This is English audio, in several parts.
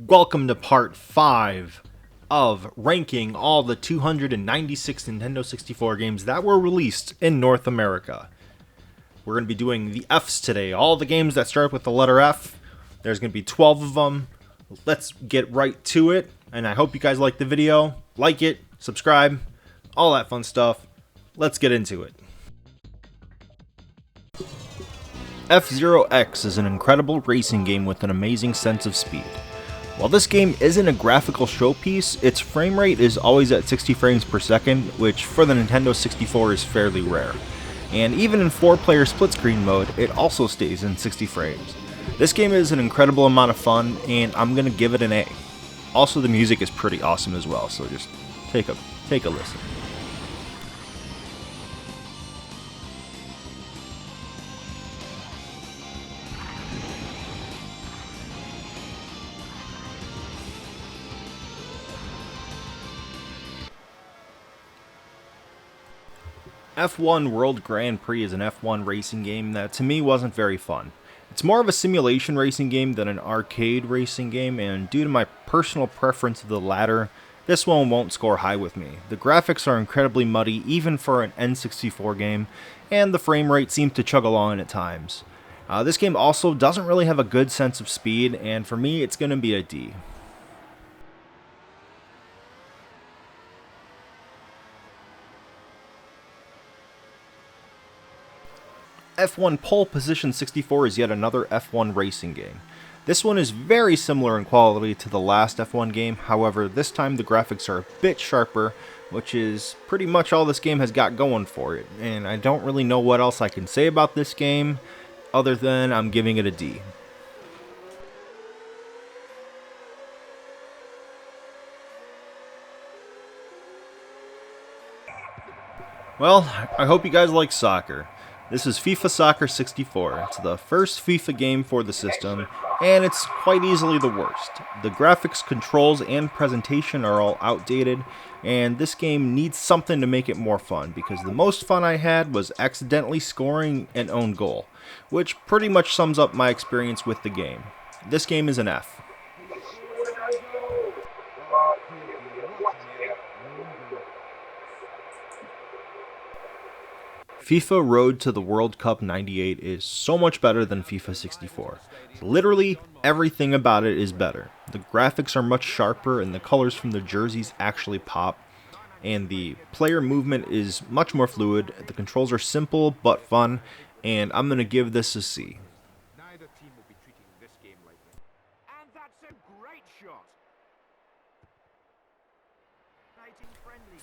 Welcome to part 5 of ranking all the 296 Nintendo 64 games that were released in North America. We're going to be doing the Fs today, all the games that start with the letter F. There's going to be 12 of them. Let's get right to it, and I hope you guys like the video. Like it, subscribe, all that fun stuff. Let's get into it. F-Zero X is an incredible racing game with an amazing sense of speed. While this game isn't a graphical showpiece, its frame rate is always at 60 frames per second, which for the Nintendo 64 is fairly rare. And even in 4-player split screen mode, it also stays in 60 frames. This game is an incredible amount of fun, and I'm gonna give it an A. Also, the music is pretty awesome as well, so just take a listen. F1 World Grand Prix is an F1 racing game that to me wasn't very fun. It's more of a simulation racing game than an arcade racing game, and due to my personal preference of the latter, this one won't score high with me. The graphics are incredibly muddy even for an N64 game, and the frame rate seems to chug along at times. This game also doesn't really have a good sense of speed, and for me it's going to be a D. F1 Pole Position 64 is yet another F1 racing game. This one is very similar in quality to the last F1 game, however this time the graphics are a bit sharper, which is pretty much all this game has got going for it, and I don't really know what else I can say about this game other than I'm giving it a D. Well, I hope you guys like soccer. This is FIFA Soccer 64. It's the first FIFA game for the system, and it's quite easily the worst. The graphics, controls, and presentation are all outdated, and this game needs something to make it more fun, because the most fun I had was accidentally scoring an own goal, which pretty much sums up my experience with the game. This game is an F. FIFA Road to the World Cup 98 is so much better than FIFA 64. Literally everything about it is better. The graphics are much sharper and the colors from the jerseys actually pop. And the player movement is much more fluid. The controls are simple but fun, and I'm going to give this a C. Neither team will be treating this game lightly. And that's a great shot.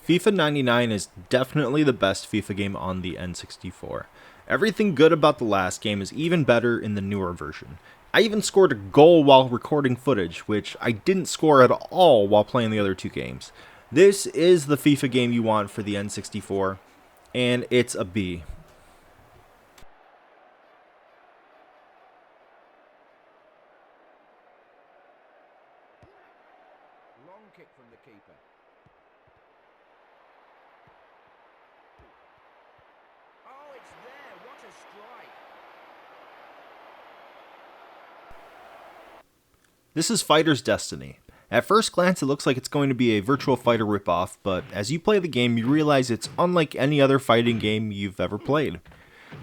FIFA 99 is definitely the best FIFA game on the N64. Everything good about the last game is even better in the newer version. I even scored a goal while recording footage, which I didn't score at all while playing the other two games. This is the FIFA game you want for the N64, and it's a B. Long kick from the keeper. Oh, it's there. What a strike. This is Fighter's Destiny. At first glance it looks like it's going to be a Virtua Fighter ripoff, but as you play the game you realize it's unlike any other fighting game you've ever played.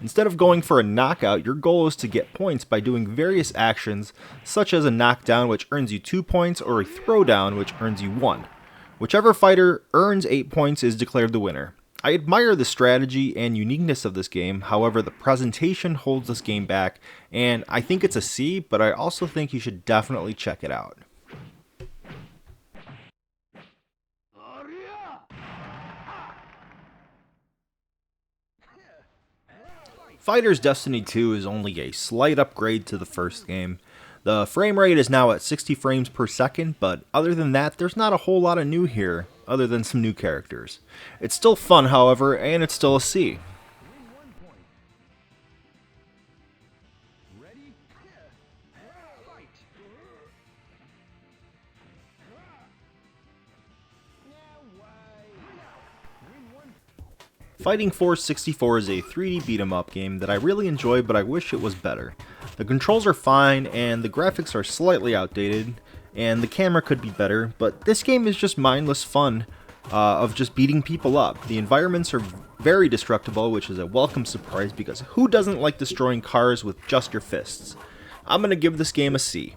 Instead of going for a knockout, your goal is to get points by doing various actions, such as a knockdown which earns you 2 points or a throwdown which earns you 1. Whichever fighter earns 8 points is declared the winner. I admire the strategy and uniqueness of this game, however the presentation holds this game back, and I think it's a C, but I also think you should definitely check it out. Fighter's Destiny 2 is only a slight upgrade to the first game. The frame rate is now at 60 frames per second, but other than that, there's not a whole lot of new here, other than some new characters. It's still fun, however, and it's still a C. Fighting Force 64 is a 3D beat-em-up game that I really enjoy, but I wish it was better. The controls are fine, and the graphics are slightly outdated, and the camera could be better, but this game is just mindless fun of just beating people up. The environments are very destructible, which is a welcome surprise because who doesn't like destroying cars with just your fists? I'm going to give this game a C.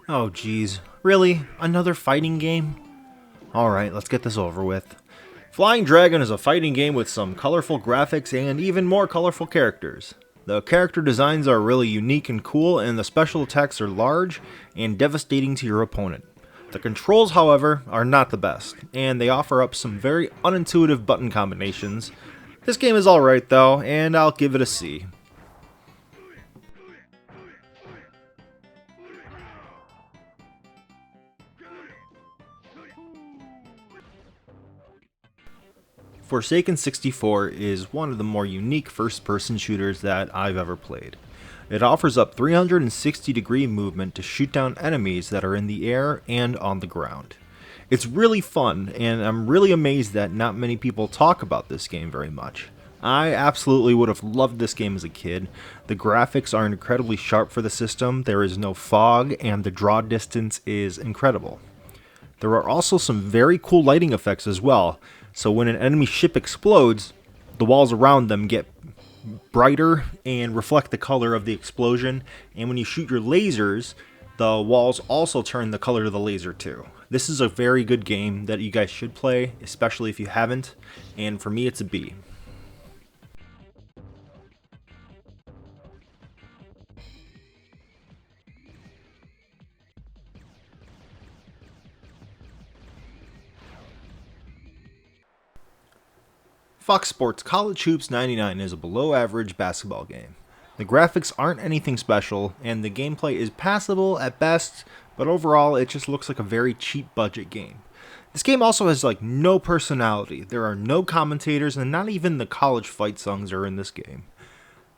Oh geez, really? Another fighting game? Alright, let's get this over with. Flying Dragon is a fighting game with some colorful graphics and even more colorful characters. The character designs are really unique and cool, and the special attacks are large and devastating to your opponent. The controls, however, are not the best, and they offer up some very unintuitive button combinations. This game is alright though, and I'll give it a C. Forsaken 64 is one of the more unique first-person shooters that I've ever played. It offers up 360-degree movement to shoot down enemies that are in the air and on the ground. It's really fun, and I'm really amazed that not many people talk about this game very much. I absolutely would have loved this game as a kid. The graphics are incredibly sharp for the system, there is no fog, and the draw distance is incredible. There are also some very cool lighting effects as well, so when an enemy ship explodes, the walls around them get brighter and reflect the color of the explosion, and when you shoot your lasers, the walls also turn the color of the laser too. This is a very good game that you guys should play, especially if you haven't, and for me it's a B. Fox Sports College Hoops 99 is a below-average basketball game. The graphics aren't anything special, and the gameplay is passable at best, but overall it just looks like a very cheap budget game. This game also has no personality. There are no commentators, and not even the college fight songs are in this game.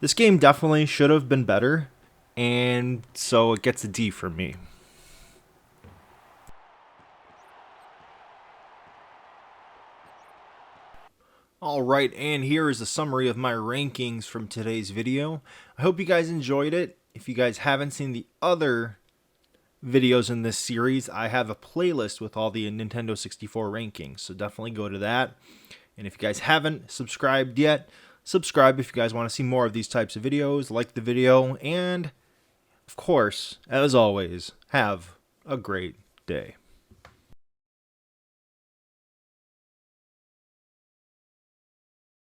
This game definitely should have been better, and so it gets a D from me. Alright, and here is a summary of my rankings from today's video. I hope you guys enjoyed it. If you guys haven't seen the other videos in this series, I have a playlist with all the Nintendo 64 rankings, so definitely go to that. And if you guys haven't subscribed yet, subscribe if you guys want to see more of these types of videos, like the video, and of course, as always, have a great day.